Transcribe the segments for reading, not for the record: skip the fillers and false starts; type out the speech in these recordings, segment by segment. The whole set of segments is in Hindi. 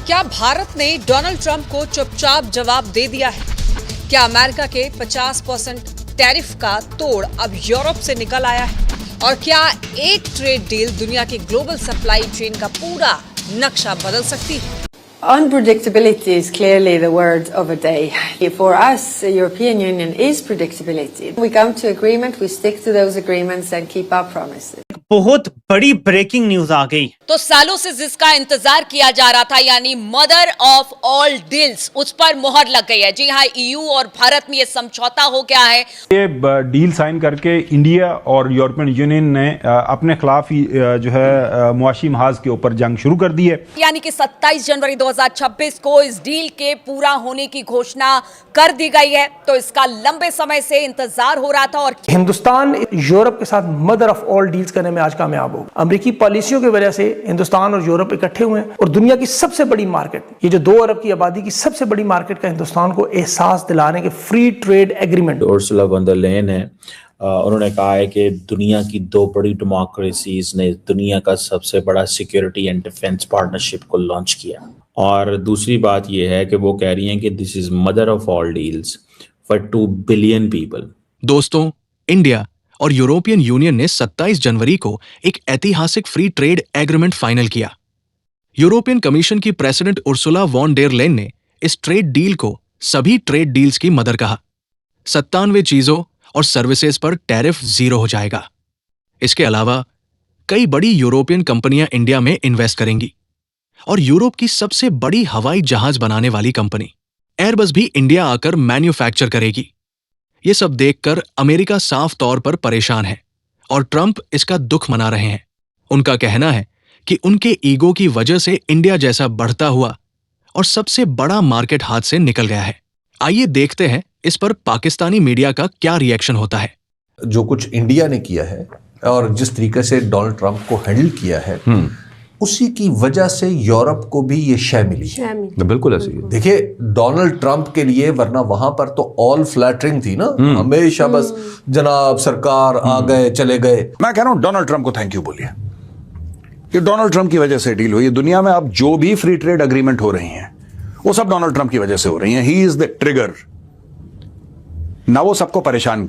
क्या भारत ने डोनाल्ड ट्रंप को चुपचाप जवाब दे दिया है? क्या अमेरिका के 50% टैरिफ का तोड़ अब यूरोप से निकल आया है? और क्या एक ट्रेड डील दुनिया की ग्लोबल सप्लाई चेन का पूरा नक्शा बदल सकती है? Unpredictability is clearly the word of the day. For us, the European Union is predictability. We come to agreement, we stick to those agreements and keep our promises. बहुत बड़ी ब्रेकिंग न्यूज आ गई। तो सालों से जिसका इंतजार किया जा रहा था, यानी मदर ऑफ ऑल डील्स, उस पर मोहर लग गई है। जी हाँ, ईयू और भारत में ये समझौता हो गया है। ये डील साइन करके इंडिया और यूरोपियन यूनियन ने अपने खिलाफ जो है मुआशी महाज के ऊपर जंग शुरू कर दी है। यानी कि 27 जनवरी 2026 को इस डील के पूरा होने की घोषणा कर दी गई है। तो इसका लंबे समय से इंतजार हो रहा था और हिंदुस्तान यूरोप के साथ मदर ऑफ ऑल डील्स करने में आज कामयाब हो। अमेरिकी पॉलिसियों की वजह से हिंदुस्तान और यूरोप इकट्ठे हुए हैं और दुनिया की सबसे बड़ी मार्केट, ये जो 2 अरब की आबादी की सबसे बड़ी मार्केट का हिंदुस्तान को एहसास दिलाने के free trade agreement. Ursula von der Leyen है, उन्होंने कहा है कि दुनिया की 2 बड़ी डेमोक्रेसीज ने दुनिया का सबसे बड़ा सिक्योरिटी एंड डिफेंस पार्टनरशिप को लॉन्च किया। और दूसरी बात यह है कि वो कह रही हैं कि this is mother of all deals for 2 billion people. दोस्तों, इंडिया और यूरोपियन यूनियन ने 27 जनवरी को एक ऐतिहासिक फ्री ट्रेड एग्रीमेंट फाइनल किया। यूरोपियन कमीशन की president Ursula von der Leyen ने इस ट्रेड डील को सभी ट्रेड डील्स की मदर कहा। 97 चीजों और सर्विसेज पर टैरिफ 0 हो जाएगा। इसके अलावा कई बड़ी यूरोपियन कंपनियां इंडिया में इन्वेस्ट करेंगी और यूरोप की सबसे बड़ी हवाई जहाज बनाने वाली कंपनी एयरबस भी इंडिया आकर मैन्युफैक्चर करेगी। ये सब देखकर अमेरिका साफ तौर पर परेशान है और ट्रंप इसका दुख मना रहे हैं। उनका कहना है कि उनके ईगो की वजह से इंडिया जैसा बढ़ता हुआ और सबसे बड़ा मार्केट हाथ से निकल गया है। आइए देखते हैं इस पर पाकिस्तानी मीडिया का क्या रिएक्शन होता है। जो कुछ इंडिया ने किया है और जिस तरीके से डोनाल्ड ट्रंप को हैंडल किया है, उसी की वजह से यूरोप को भी ये शय मिली है। बिल्कुल ऐसी है। देखिए, डोनाल्ड ट्रंप के लिए, वरना वहां पर तो ऑल फ्लैटरिंग थी ना, हमेशा बस जनाब सरकार आ गए चले गए। मैं कह रहा हूं डोनाल्ड ट्रंप को थैंक यू बोलिए। ये डोनाल्ड ट्रंप की वजह से डील हुई है। दुनिया में अब जो भी फ्री ट्रेड एग्रीमेंट हो रही हैं, वो सब डोनाल्ड ट्रंप की वजह से हो रही हैं। He is the trigger. ना वो सबको परेशान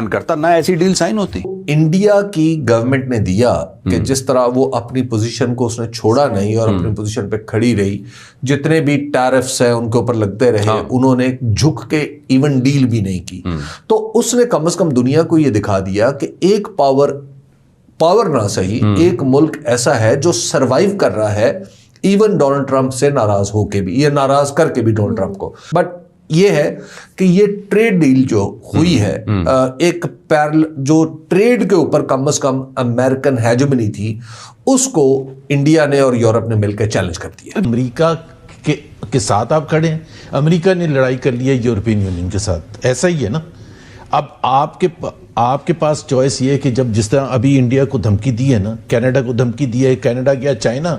करता, ना ऐसी डील साइन होती। इंडिया की गवर्नमेंट ने दिया कि जिस तरह वो अपनी पोजीशन को उसने छोड़ा नहीं और अपनी पोजीशन पे खड़ी रही, जितने भी टैरिफ्स हैं उनके ऊपर लगते रहे, उन्होंने झुक के इवन डील भी नहीं की। तो उसने कम से कम दुनिया को ये दिखा दिया कि एक पावर ना सही, एक मुल्क ऐसा है जो सरवाइव कर रहा है इवन डोनाल्ड ट्रंप से नाराज होके भी, ये नाराज करके भी डोनाल्ड ट्रंप को। बट ये है कि ये ट्रेड डील जो हुई है, एक पैरेलल जो ट्रेड के ऊपर कम से कम अमेरिकन हेजेमनी थी, उसको इंडिया ने और यूरोप ने मिलकर चैलेंज कर दिया। अमेरिका के साथ आप खड़े हैं, अमेरिका ने लड़ाई कर लिया यूरोपियन यूनियन के साथ, ऐसा ही है ना। अब आपके पास चॉइस ये है कि जब जिस तरह अभी इंडिया को धमकी दी है ना, कनाडा को धमकी दी है, कनाडा क्या चाइना,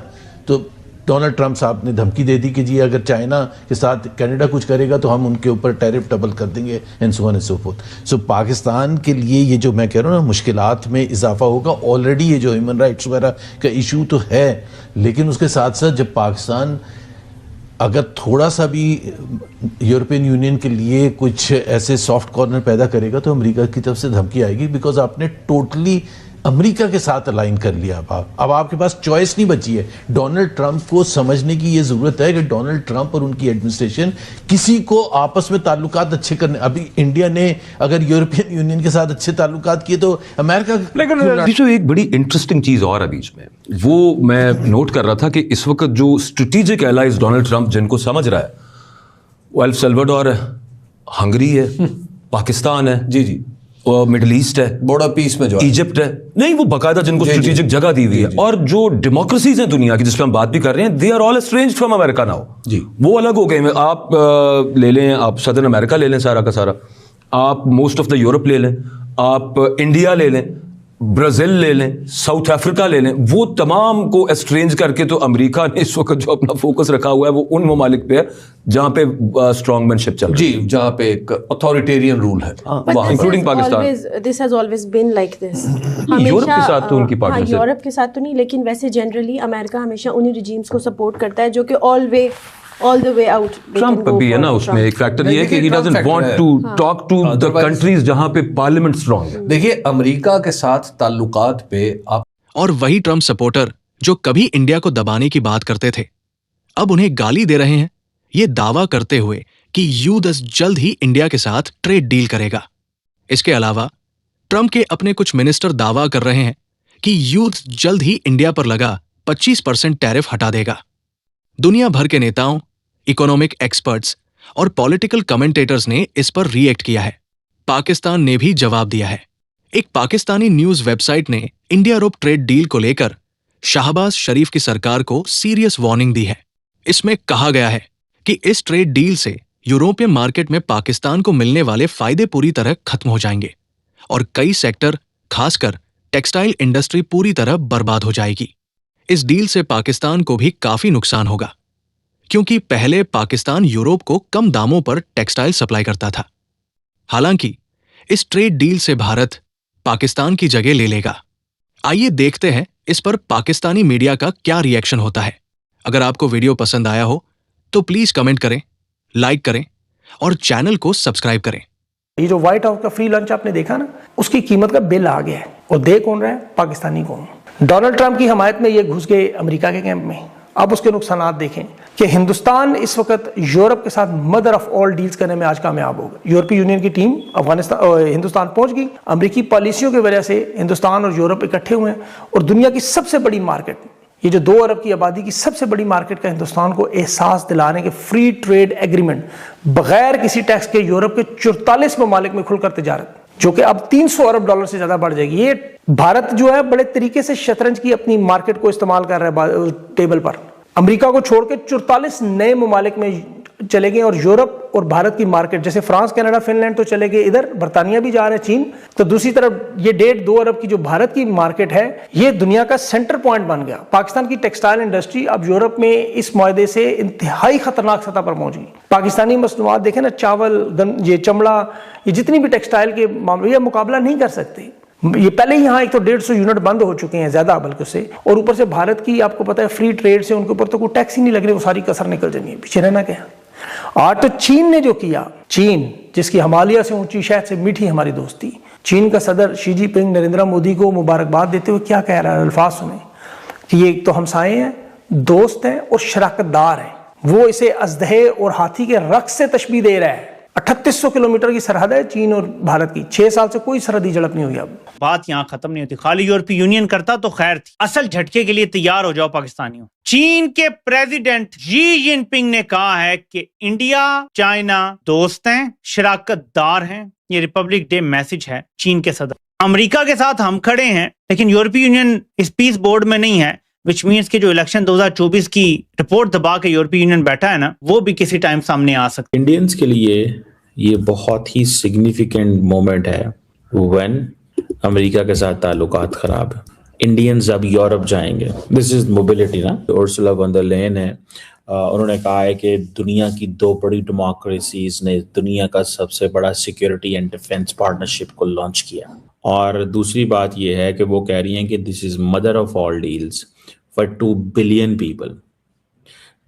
तो डोनाल्ड ट्रंप साहब ने धमकी दे दी कि जी अगर चाइना के साथ कनाडा कुछ करेगा तो हम उनके ऊपर टैरिफ डबल कर देंगे and so on and so forth. So Pakistan के लिए ये जो मैं कह रहा हूँ ना, मुश्किलात में इजाफा होगा। ऑलरेडी ये जो ह्यूमन राइट्स वगैरह का इशू तो है, लेकिन उसके साथ साथ जब पाकिस्तान अगर थोड़ा सा भी यूरोपियन यूनियन के लिए कुछ ऐसे सॉफ्ट कॉर्नर पैदा करेगा तो अमेरिका की तरफ से धमकी आएगी, बिकॉज आपने टोटली अमेरिका के साथ अलाइन कर लिया। अब आपके पास चॉइस नहीं बची है। डोनाल्ड ट्रंप को समझने की ये जरूरत है कि डोनाल्ड ट्रंप और उनकी एडमिनिस्ट्रेशन किसी को आपस में ताल्लुकात अच्छे करने, अभी इंडिया ने अगर यूरोपियन यूनियन के साथ अच्छे ताल्लुकात किए तो अमेरिका। लेकिन जो एक बड़ी इंटरेस्टिंग चीज और है बीच में, वो मैं नोट कर रहा था कि इस वक्त जो स्ट्रेटेजिक एलाइज डोनाल्ड ट्रंप जिनको समझ रहा है, वो एल सल्वाडोर है, हंगरी है, पाकिस्तान है, जी मिडिल ईस्ट है, बॉर्डर पीस में जो इजिप्ट है, नहीं वो बाकायदा जिनको स्ट्रेटेजिक जगह दी हुई है। और जो डेमोक्रेसीज हैं दुनिया की, जिस पर हम बात भी कर रहे हैं, they are all estranged from America now. जी, वो अलग हो गए। आप ले लें, आप सदर्न अमेरिका ले लें, सारा का सारा, आप मोस्ट ऑफ द यूरोप ले लें, आप इंडिया ले लें, ब्राजील ले लें, साउथ अफ्रीका ले लें, वो तमाम को एस्ट्रेंज करके तो अमेरिका ने इस वक्त जो अपना फोकस रखा हुआ है वो उन ममालिक पे है जहां पे स्ट्रॉन्गमैनशिप चल रही है, जी, जहां पे एक अथॉरिटेरियन रूल है, including Pakistan. This has always been like this. Europe के साथ तो उनकी पार्टनरशिप, यूरोप के साथ तो नहीं, लेकिन वैसे जनरली अमेरिका हमेशा उन्हीं रिजीम्स को सपोर्ट करता है जो कि all the way out. Trump भी है ना उसमें एक फैक्टर ये है कि he doesn't want to talk to the countries जहां पे पार्लियामेंट स्ट्रांग है। देखिए, अमेरिका के साथ ताल्लुकात पे आप, और वही ट्रंप सपोर्टर जो कभी इंडिया को दबाने की बात करते थे, अब उन्हें गाली दे रहे हैं, ये दावा करते हुए कि यूएस जल्द ही इंडिया के साथ ट्रेड डील करेगा। इसके अलावा ट्रंप के अपने कुछ मिनिस्टर दावा कर रहे हैं कि यूएस जल्द ही इंडिया पर लगा 25% टैरिफ हटा देगा। दुनिया भर के नेताओं, इकोनॉमिक एक्सपर्ट्स और पॉलिटिकल कमेंटेटर्स ने इस पर रिएक्ट किया है। पाकिस्तान ने भी जवाब दिया है। एक पाकिस्तानी न्यूज वेबसाइट ने इंडिया यूरोप ट्रेड डील को लेकर शाहबाज शरीफ की सरकार को सीरियस वार्निंग दी है। इसमें कहा गया है कि इस ट्रेड डील से यूरोपियन मार्केट में पाकिस्तान को मिलने वाले फायदे पूरी तरह खत्म हो जाएंगे और कई सेक्टर, खासकर टेक्सटाइल इंडस्ट्री पूरी तरह बर्बाद हो जाएगी। इस डील से पाकिस्तान को भी काफी नुकसान होगा, क्योंकि पहले पाकिस्तान यूरोप को कम दामों पर टेक्सटाइल सप्लाई करता था। हालांकि इस ट्रेड डील से भारत पाकिस्तान की जगह ले लेगा। आइए देखते हैं इस पर पाकिस्तानी मीडिया का क्या रिएक्शन होता है। अगर आपको वीडियो पसंद आया हो तो प्लीज कमेंट करें, लाइक करें और चैनल को सब्सक्राइब करें। ये जो व्हाइट हाउस का फ्री लंच आपने देखा ना, उसकी कीमत का बिल आ गया है और दे कौन रहा है? पाकिस्तानी कौन? डोनाल्ड ट्रंप की हमायत में ये घुस गए अमेरिका के कैंप में। अब उसके नुकसानात देखें कि हिंदुस्तान इस वक्त यूरोप के साथ मदर ऑफ ऑल डील्स करने में आज कामयाब होगा। यूरोपीय यूनियन की टीम हिंदुस्तान पहुंच गई। अमेरिकी पॉलिसियों की वजह से हिंदुस्तान और यूरोप इकट्ठे हुए हैं और दुनिया की सबसे बड़ी मार्केट, ये जो 2 अरब की आबादी की सबसे बड़ी मार्केट का हिंदुस्तान को एहसास दिलाने के फ्री ट्रेड एग्रीमेंट बगैर किसी टैक्स के यूरोप के 44 ममालिक में खुलकर तिजारत, जो कि अब $300 अरब से ज्यादा बढ़ जाएगी। ये भारत जो है बड़े तरीके से शतरंज की अपनी मार्केट को इस्तेमाल कर रहा है टेबल पर। अमेरिका को छोड़ के 44 नए ममालिक में चले गए और यूरोप और भारत की मार्केट, जैसे फ्रांस, कनाडा, फिनलैंड तो चले गए, इधर बर्तानिया भी जा रहे हैं, चीन। तो दूसरी तरफ ये 1.5-2 अरब की जो भारत की मार्केट है, ये दुनिया का सेंटर पॉइंट बन गया। पाकिस्तान की टेक्सटाइल इंडस्ट्री अब यूरोप में इस मुआहदे से इंतहाई खतरनाक सतह पर पहुंच गई। पाकिस्तानी मसनूआत देखें ना, चावल, ये चमड़ा, ये जितनी भी टेक्सटाइल के मामले, ये मुकाबला नहीं कर सकते। ये पहले ही यहाँ एक तो 150 यूनिट बंद हो चुके हैं, ज्यादा बल्कि उससे, और ऊपर से भारत की आपको पता है फ्री ट्रेड से उनके ऊपर तो कोई टैक्स ही नहीं लग रही, वो सारी कसर निकल जानी है, पीछे रहना क्या। आज तो चीन ने जो किया, चीन जिसकी हिमालय से ऊंची शहद से मीठी हमारी दोस्ती, चीन का सदर शी जिनपिंग नरेंद्र मोदी को मुबारकबाद देते हुए क्या कह रहा है, अल्फाज सुने कि ये एक तो हमसाए हैं, दोस्त हैं और शराकतदार हैं। वो इसे अजदहे और हाथी के रक्स से तशबीह दे रहा है। 3800 किलोमीटर की सरहद है चीन और भारत की, 6 साल से कोई सरहदी झड़प नहीं हुई। अब बात यहाँ खत्म नहीं होती। खाली यूरोपीय यूनियन करता तो खैर थी। असल झटके के लिए तैयार हो जाओ पाकिस्तानियों। चीन के प्रेसिडेंट शी जिनपिंग ने कहा है कि इंडिया चाइना दोस्त हैं, शराकतदार हैं। ये रिपब्लिक डे मैसेज है चीन के सदर। अमेरिका के साथ हम खड़े हैं, लेकिन यूरोपीय यूनियन इस पीस बोर्ड में नहीं है, विच मीन्स कि जो इलेक्शन 2024 की रिपोर्ट दबा के यूरोपीय यूनियन बैठा है ना, वो भी किसी टाइम सामने आ सकता है। इंडियंस के लिए ये बहुत ही सिग्निफिकेंट मोमेंट है व्हेन अमेरिका के साथ ताल्लुकात खराब है। इंडियंस अब यूरोप जाएंगे, दिस इज मोबिलिटी ना। उर्सुला वॉन डर लेयन है, उन्होंने कहा है कि दुनिया की 2 बड़ी डेमोक्रेसीज ने दुनिया का सबसे बड़ा सिक्योरिटी एंड डिफेंस पार्टनरशिप को लॉन्च किया। और दूसरी बात यह है कि वो कह रही हैं कि this is mother of all deals for 2 billion people,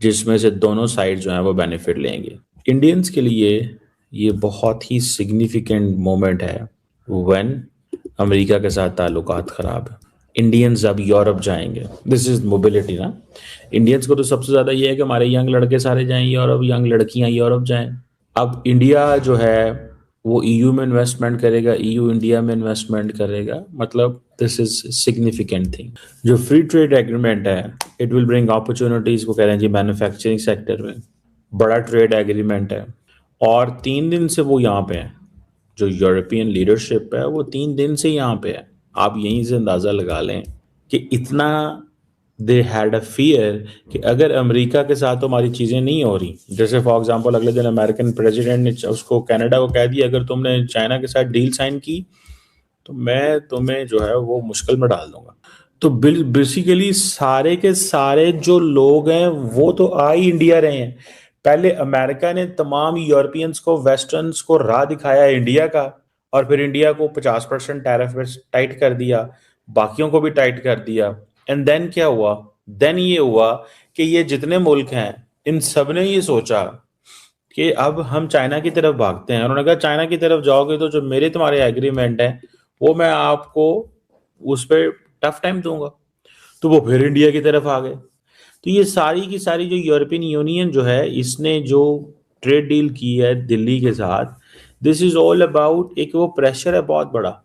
जिसमें से दोनों साइड जो है वो बेनिफिट लेंगे। इंडियंस के लिए ये बहुत ही सिग्निफिकेंट मोमेंट है व्हेन अमेरिका के साथ ताल्लुकात खराब है। इंडियंस अब यूरोप जाएंगे, दिस इज मोबिलिटी ना। इंडियंस को तो सबसे ज्यादा ये है कि हमारे यंग लड़के सारे जाएं यूरोप, यंग लड़कियां यूरोप जाएं। अब इंडिया जो है वो ईयू में इन्वेस्टमेंट करेगा, ईयू इंडिया में इन्वेस्टमेंट करेगा, मतलब दिस इज सिग्निफिकेंट थिंग। जो फ्री ट्रेड एग्रीमेंट है, इट विल ब्रिंग अपॉर्चुनिटीज को कह रहे हैं जी मैन्युफैक्चरिंग सेक्टर में। बड़ा ट्रेड एग्रीमेंट है और 3 दिन से वो यहाँ पे है। जो यूरोपियन लीडरशिप है वो 3 दिन से यहाँ पे है। आप यहीं से अंदाजा लगा लें कि इतना दे हैड अ फियर कि अगर अमेरिका के साथ तो हमारी चीज़ें नहीं हो रही, जैसे फॉर एग्जांपल अगले दिन अमेरिकन प्रेसिडेंट ने उसको कनाडा को कह दिया अगर तुमने चाइना के साथ डील साइन की तो मैं तुम्हें जो है वो मुश्किल में डाल दूंगा। तो बेसिकली सारे के सारे जो लोग हैं वो तो आ ही इंडिया रहे हैं। पहले अमेरिका ने तमाम यूरोपियंस को, वेस्टर्न्स को राह दिखाया इंडिया का, और फिर इंडिया को 50% टैरिफ पे टाइट कर दिया, बाकियों को भी टाइट कर दिया। एंड देन क्या हुआ? देन ये हुआ कि ये जितने मुल्क हैं इन सब ने ये सोचा कि अब हम चाइना की तरफ भागते हैं। उन्होंने कहा चाइना की तरफ जाओगे तो जो मेरे तुम्हारे एग्रीमेंट है वो मैं आपको उस पर टफ टाइम दूंगा। तो वो फिर इंडिया की तरफ आ गए। तो ये सारी की सारी जो यूरोपियन यूनियन जो है इसने जो ट्रेड डील की है दिल्ली के साथ, दिस इज ऑल अबाउट, एक वो प्रेशर है बहुत बड़ा